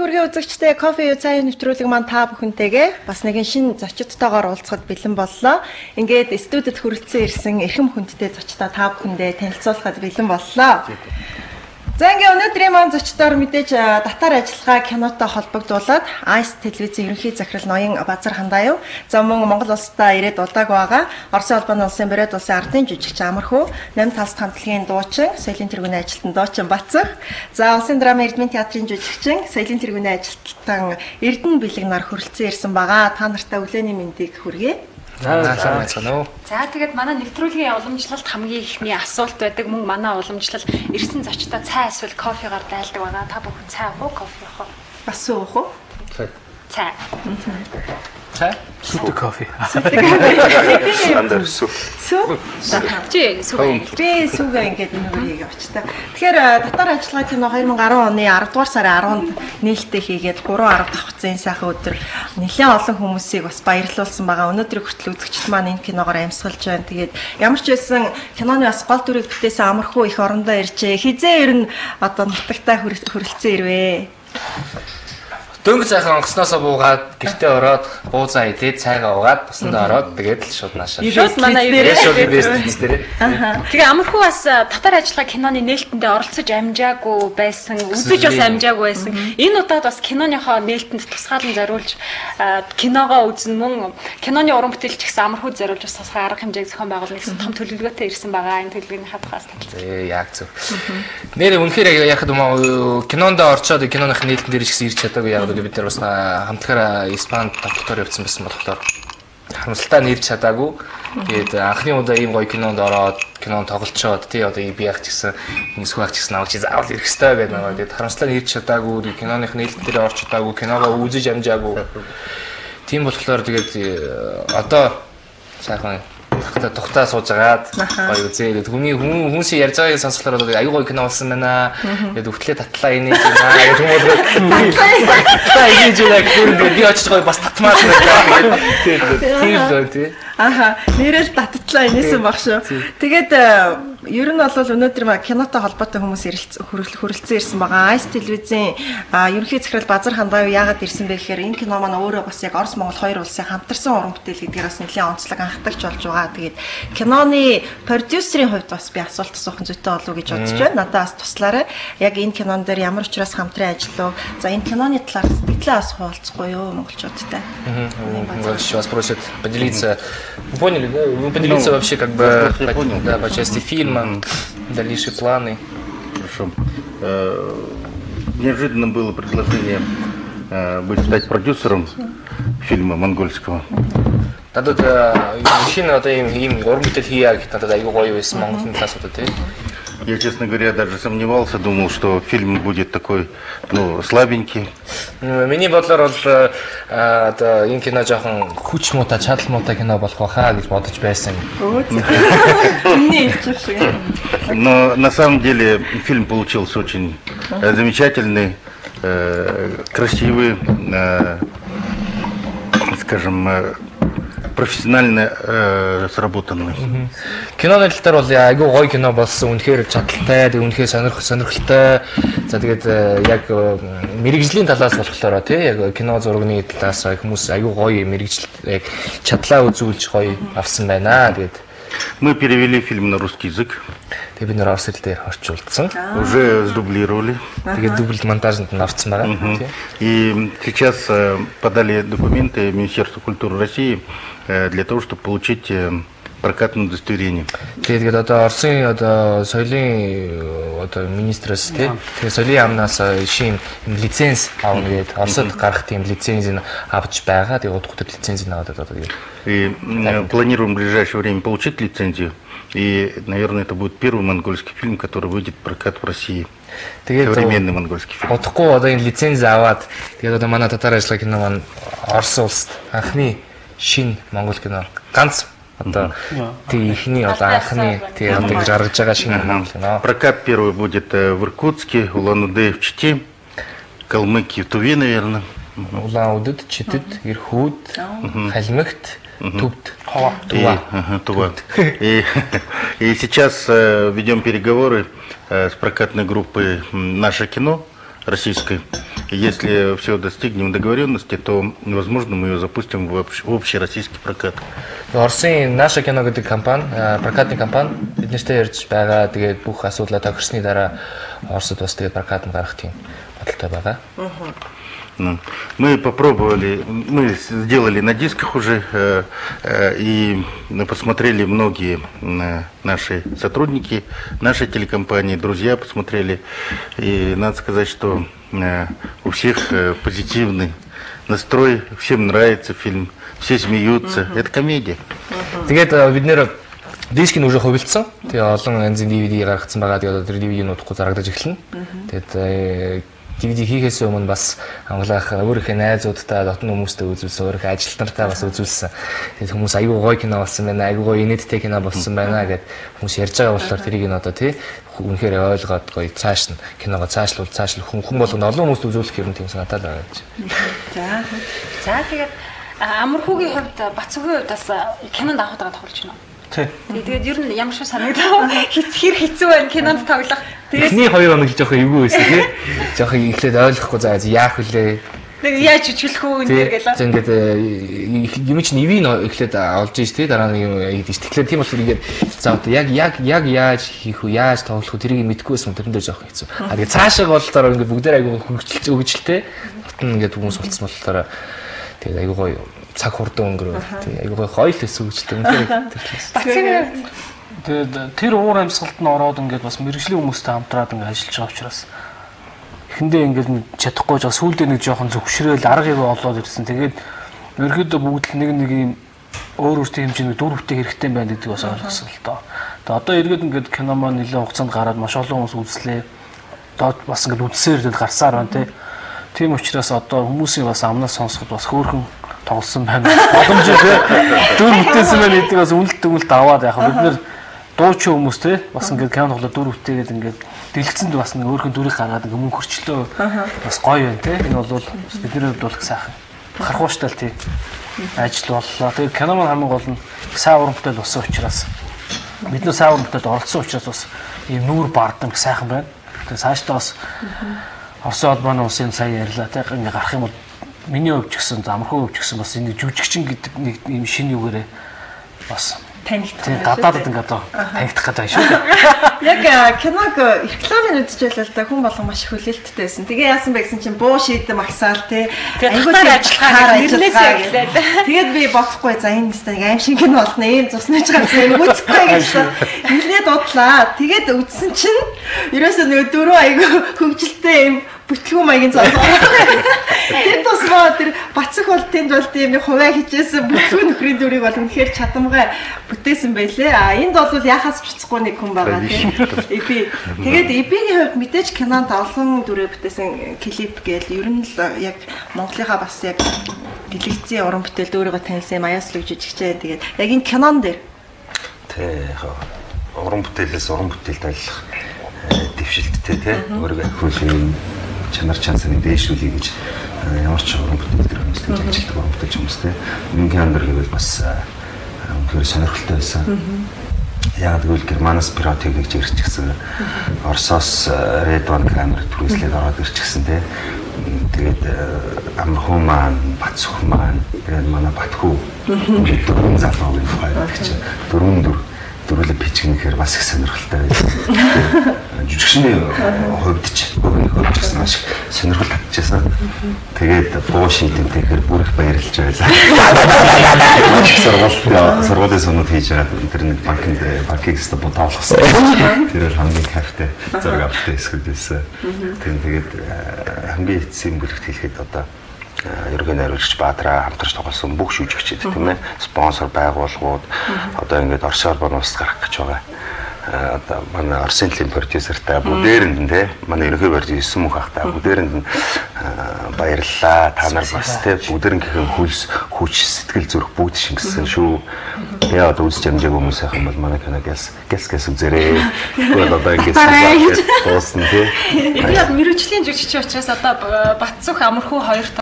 хүргийн үзэгчтэй кофе цай нэвтрүүлэг маань та бүхэнтэйгээ бас нэгэн шинэ зочдтойгоор уулзахад бэлэн боллоо. Ингээд студид хүрэлцэн ирсэн эрхэм хүндтэй зочдоо та бүхэндээ танилцуулахад бэлэн боллоо. За ингээд өнөөдрийн маань зочдоор мэдээж татар ажиллагаа кинотой холбогдуулаад Ice телевизийн ерөнхий захирал ноён Базар Хандаяв, за мөн Монгол улстай ирээд удааг байгаа Оросын албаны улсын Бороод улсын ардын жүжигч Амархүү, 8 талс хамтлагийн дуучин, соёлын тэргүүний ажилтан дуучин Бацах, за улсын драма Эрдмийн театрын жүжигчин, соёлын тэргүүний ажилтан Эрдэнэ бэлэг нар хүрэлцэн ирсэн байгаа. Та нартай өглөөний мэндийг хүргэе. За тэгээд манай нэвтрүүлгийн уламжлалт хамгийн ихний асуулт байдаг. Мөн манай уламжлал ирсэн зочдоо цай эсвэл кофегаар дайлдаг байгаа. Та бүхэн цай уух уу, кофе уух уу? Бас уух уу? Цай. Цай? Супер кофе. Андер суп. Суп? Чи суп. Би сүүгээ ингээд нүгэрийг явчихсан. Тэгэхээр татар ажиллагаа кино 2010 оны 10 дугаар сарын 10-нд нээлттэй хийгээд 3 арга давхцын сайхан өдөр нэлээд олон хүмүүсийг бас баярлуулсан байгаа. Өнөөдөр хүртэл үзэгчд маань энэ киногоор амьсгалж байна. Тэгээд ямар ч байсан киноны бас гол дүрийг бүтээсэн Амархүү их орондоо иржээ. Хизээ ер нь одоо нутагтаа хүрэлцэн ирвэ. Дөнгө цайхан онгоцноосоо буугаад гэртээ ороод буузаа идээд цайгаа уугаад бусандаа ороод тэгээд шууд наашаа. Шууд манай шууд инвестиц дээрээ. Тэгээ Амархүү бас татар ажиллагаа киноны нээлтэндээ оролцож амжаагүй байсан, үзэж бас амжаагүй байсан. Энэ удаад бас киноныхоо нээлтэнд тусгаалan зориулж киногоо үзэн мөн киноны уран бүтээлч гэсэн Амархүүд зориулж бас тусгай арга хэмжээг зохион байгуулна гэсэн том төлөвлөгөөтэй ирсэн байгаа. Энэ төлөвлөгөөний хадгаас танилцсан. Яг зөв. Нэр үнэхээр яхад кинонд орчоод киноных нээлтэн дээр ч гэсэн ирч чадаагүй яг бид нар бас хамтлагаараа Испанд тоглолтоор явсан байсан болохоор харамсалтай нэрч чадаагүй. Тэгээд анхны удаа ийм гоё кинонд ороод кинонд тоглолцоод тий одоо би яг ч гэсэн нисэх байх ч гэсэн авч заавал ирэх хэрэгтэй гэдэг нэг. Тэгээд харамсалтай нэрч чадаагүй, киноных нээлт дээр орч чадаагүй, киногоо үзэж амжаагүй. Тийм болохоор тэгээд одоо сайхан тухтаа сууж агаад гоё үзээд хүмүүсийн ярьж байгааг сонсохлоор аюу гоё кино болсон байна. Тэгээд өвтлээ татлаа инеж байна. Татлаа инеж яг би очиж гоё бас татмаар байна. Тэгээд тийм. Аха, нэрэл таттлаа инээсэн баг шүү. Тэгээд ер нь бол өнөөдөр кинотой холбоотой хүмүүс хүрэлцэн ирсэн байгаа. Ice телевизийн ерөнхий захирал Базар Хандаяв яагаад ирсэн бэ гэхээр энэ кино маань өөрөө бас яг Орос Монгол хоёр улсын хамтарсан уран бүтээл гэдгээр бас нэлээд онцлог анхдагч болж байгаа. Тэгээд киноны продюсерийн хувьд бас би асуулт асуух зүйтэй болов уу гэж бодож байна. Надад бас туслаарай. Яг энэ кинон дээр ямар учраас хамтран ажиллав? За энэ киноны талаар сэтгэлээ бас хуваалцахгүй юу монголчуудтай? Вас просят поделиться. Вы поняли, да? Вы поделиться вообще как бы да, по части фильма, дальнейшие планы. Хорошо. Неожиданно было предложение стать продюсером фильма монгольского. Надад шинэ одоо ийм уран бүтээл хийя гэхэд надад аюу гоё байсан Монголын талаас одоо тийм. Я, честно говоря, даже сомневался, думал, что фильм будет такой, слабенький. Миний бодлоор бол одоо энэ кино жоохон хүч муутай, чадал муутай кино болох байхаа гэж бодож байсан. Но на самом деле фильм получился очень замечательный, красивый, скажем, профессионально сработанный. Киноны талаар бол айгүй гоё кино болсон. Үнэхээр чадaltaй, үнэхээр сонирхолтой. За тэгээд яг мэрэгжлийн талаас болохоор тий яг кино зургийн талаас хүмүүс айгүй гоё мэрэгжил яг чадлаа үзүүлж гоё авсан байна. Тэгээд мы перевели фильм на русский язык. Тэгээд бид нэр орос хэлээр орчуулсан. Уже сдублировали. Тэгээд дубль монтажнд нь авсан байгаа. И сейчас подали документы Министерству культуры России для того, чтобы получить прокатное удостоверение. Тэгээд одоо Оросын одоо соёлын одоо министраас тэгээд соёлын яамнаас шинэ лиценз авна гэдэг Оросд гарах тийм лицензийг авч байгаа. Тэгээд удахгүй лицензийг аваад одоо тэгээд. И планируем в ближайшее время получить лицензию. И, наверное, это будет первый монгольский фильм, который выйдет в прокат в России. Современный монгольский фильм. Удахгүй одоо энэ лиценз аваад тэгээд одоо манай татар ажиллагаа кино маань Орос улсад анхны шинэ монгол кино ганц одоо тий ихний одоо анхны тий одоо гэж гаргаж байгаа шинэ монгол кино. Прокат первый будет в Иркутске, Улан-Удэ, в Чите, Калмыкии, в Туве, наверное. Улан-Удэд, Читэд, Иркут, Халмыгт, Тувд, Тува. И сейчас ведем переговоры с прокатной группой «Наше кино». российской. Если все достигнем договоренности, то, возможно, мы ее запустим в общий российский прокат. Орсын наша кино гэдэг компани, прокатный компани биднэртэй ярьж байгаа. Тэгээд бүх асуудлаа тохирсны дараа Оросд бас тэгээд прокат гаргах тийм бодолтой байгаа. Мы попробовали, мы сделали на дисках уже, и посмотрели многие наши сотрудники, нашей телекомпании, друзья посмотрели. И надо сказать, что у всех позитивный настрой, всем нравится фильм, все смеются. Это комедия. Тэгээд бид нэр диск нь уже хувилсан. Тэгээ олон янзын DVD гаргацсан байгаа. Тэгээ одоо DVD-нуудахгүй зарагдаж эхэлнэ. Тэгээд DVD хийхээс өмнө бас амглах өөрийнхөө найзуудтай дотны хүмүүстэй үзүүлсэн, өөрийнхөө ажилтнартай бас үзүүлсэн. Тэгээд хүмүүс аюу гоё кино болсон байна, аюу гоё инээдтэй кино болсон байна гэд хүмүүс ярьж байгаа болохоор тэрийг нь одоо тий үнэхээр ойлгоод гоё цааш нь киногоо цаашлуул хүн болгоно олон хүмүүст үзүүлэх юм тийм санаатай байгаа гэж. За тэгээд амархуугийн хувьд Бацүгийн хувьд бас кинонд авах гэдэг тохиолж байна. Тэгээд ер нь ямар шиг санагдав? Хэр хэцүү байна кинонд тоглох. Эхний 2 хоног жоохон эвгүй байсан тий. Жоохон эхлээд ойлгохгүй заа яах вүлээ. Нэг яаж үчгэлэх үү энэ гэлээ. За ингээд юм чинь ивийн эхлээд олж иж тий дараа нь юм ийдэж. Тэгэхээр тийм болохоор ингээд за одоо яг яаж хийх үү, яаж тоглох үү тэрийг мэдэхгүйсэн тэрэн дээр жоохон хэцүү. Тэгээд цаашаа бололоор ингээд бүгдээр айгүй хөгжилтэй. Хотон ингээд хүмүүс болцсон болохоор тэгээд айгүй гоё цаг хурдан өнгөрөө тий айгүй гоё л эсвэлжтэй үнэхээр тэгээд тэр уур амьсгалд нь ороод ингээд бас мэрэгжлийн хүмүүстэй хамтраад ингээд ажиллаж байгаа учраас эхэндээ ингээд чадахгүй жаа сүүлдээ нэг жоохон зөвшөөрөл арга ивэ олоод ирсэн. Тэгээд ерөөдөө бүгд л нэг юм өөр хэмжээний дүр бүтээх хэрэгтэй байна гэдэг бас ойлгосон л доо. Тэгээд одоо эргээд ингээд кино маань нэлээд хугацаанд гараад маш олон хүмүүс үзлээ. Одоо бас ингээд үдсээр гарсаар байна тий. Тийм учраас одоо хүмүүсийн бас амнаас сонсоход бас хөөрхөн тоглосон байна. Боломж тий. Дүр бүтээсэн байна гэдэг бас үнэлт аваад яг бид нэр дуучин хүмүүс тий бас ингээд кино тоглоод дүр бүтээгээд ингээд дэлгэцэнд бас нэг өөрхөн дүрийг гаргаад ингээд мөнгө хөрчлөө бас гоё байна тий. Энэ бол бидний хувьд бол сайхан. Харахууштай л тий. Ажил боллоо. Тэгээд кино маань хамгийн гол нь сайн урамтай л болсон учраас бид нөө сайн урамтайд оролцсон учраас бас ийм нүүр бардам сайхан байна. Тэгээд цаашдаа бас Орсын холбооны улсын сая ярьлаа тий ингээд гарах юм бол миний хувьд ч гэсэн амархуу хувьд ч гэсэн бас энэ жүжигчин гэдэг нэг юм шинэ юугээрээ бас танигдах. Гадаадд ингээд танигдах гэдэг шүү дээ. Яг киног рекламын үзчихэл л да хүн болгон маш их хүлээлттэй байсан. Тэгээ яасан бэ гэсэн чинь буу шийдэм магсаал тий. Айгуугаар ажиллахаар нэрнээсээ эхлээд. Тэгээд би бодохгүй за энэ нэг аим шиг кино болно. Ийм цуснаж гарсан үзэхгүй гэж нэлээд бодлаа. Тэгээд үзсэн чинь ерөөсөө нэг дөрөв айгуу хөвгөлтэй юм бүтлгүү маягийн зоолгоо. Тэр тусмаа тэр Бацүх бол тэнд бол тийм нэг хуваа хичээсэн бүтлгүү нөхрийн дүрийг бол үнэхээр чадамгай бүтээсэн байлээ. Энд бол яхаас ч буцахгүй нэг хүн байгаа тийм. Эпи. Тэгээд эпигийн хувьд мэдээж кинонд олон дүрээ бүтээсэн клип гээл ер нь л яг Монголынхаа бас яг телевизийн уран бүтээлд өөрийгөө танилсан Маяслог жижигчээ. Тэгээд яг энэ кинон дээр тий уран бүтээлээс уран бүтээлд ажиллах дэвшилттэй тий өөрийгөө хөлөө чанар чансны дээшлүүлэх гэж ямар ч уран бүтээл хүмүүстэй ажилладаг уран бүтээлч хүмүүстэй үнгийн андар гэвэл бас үнэхээр сонирхолтой байсан. Яг гэвэл Германаас пиротыг гэж ирчихсэн. Оросоос Red One камер түрээслээд ороод ирчихсэн тий. Тэгээд амархуу маань, Бацүх маань, тэгээд манай Батхүү дөрвөн залуу байх гэж дөрвөлө бичгнэхээр бас их сонирхолтой байсан. Жүжигчний хувьд ч бүгний хувьд ч гэсэн маш сонирхол татчихсан. Тэгээд буу шийдэмтэйгээр бүр их баярлж байлаа. Сургуулийн сүнүүд хийж байгаа тэр нэг банкийг өстө бодоолгосон. Тэр хамгийн кайфтай зураг авдаг хэсгүүд байсан. Тэгээд хамгийн эцсийн бүлэгт хэлэхэд одоо ерөнхий найруулагч Баатраа хамтарч тоглосон бүх шүүжигчид тийм ээ спонсор байгууллагууд одоо ингээд Орсын холбооны ус гарах гэж байгаа. Одоо манай Орсын телевизийн продюсертай бүгдээрэнд нь тийм манай ерөнхий барьж 9 мөнх ахтай бүгдээрэнд нь баярлалаа. Та нар бас тийм бүгдээрнийхэн хөлс хүч сэтгэл зүрх бүгд шингэсэн шүү. Тэгээ одоо үзэж амжааг хүмүүс сайхан бол манай кино гээс үзээрэй. Тэгвэл одоо ингээд туусан тийм. Яг мэрэгжлийн жүжигч учраас одоо Бацүх амархуу хоёр